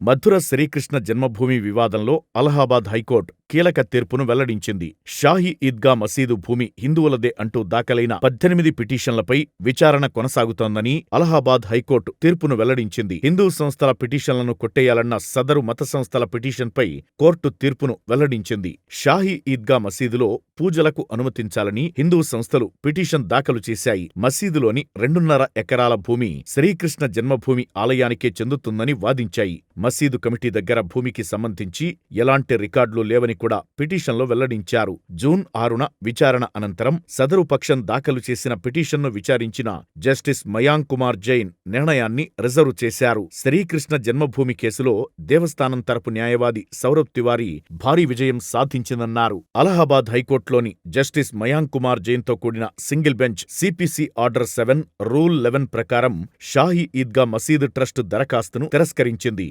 మథుర శ్రీకృష్ణ జన్మభూమి వివాదంలో అలహాబాద్ హైకోర్టు కీలక తీర్పును వెల్లడించింది. షాహీ ఈద్గా మసీదు భూమి హిందువులదే అంటూ దాఖలైన 18 పిటిషన్లపై విచారణ కొనసాగుతోందని అలహాబాద్ హైకోర్టు తీర్పును వెల్లడించింది. హిందూ సంస్థల పిటిషన్లను కొట్టేయాలన్న సదరు మత సంస్థల పిటిషన్పై కోర్టు తీర్పును వెల్లడించింది. షాహీ ఈద్గా మసీదులో పూజలకు అనుమతించాలని హిందూ సంస్థలు పిటిషన్ దాఖలు చేశాయి. మసీదులోని 2.5 ఎకరాల భూమి శ్రీకృష్ణ జన్మభూమి ఆలయానికే చెందుతుందని వాదించాయి. మసీదు కమిటీ దగ్గర భూమికి సంబంధించి ఎలాంటి రికార్డులు లేవని కూడా పిటిషన్లో వెల్లడించారు. జూన్ 6న విచారణ అనంతరం సదరు పక్షం దాఖలు చేసిన పిటిషన్ను విచారించిన జస్టిస్ మయాంక్ కుమార్ జైన్ నిర్ణయాన్ని రిజర్వ్ చేశారు. శ్రీకృష్ణ జన్మభూమి కేసులో దేవస్థానం తరపు న్యాయవాది సౌరభ్ తివారీ భారీ విజయం సాధించిందన్నారు. అలహాబాద్ హైకోర్టులోని జస్టిస్ మయాంక్ కుమార్ జైన్తో కూడిన single bench CPC order 7 rule 11 ప్రకారం షాహీ ఈద్గా మసీదు ట్రస్ట్ దరఖాస్తును తిరస్కరించింది.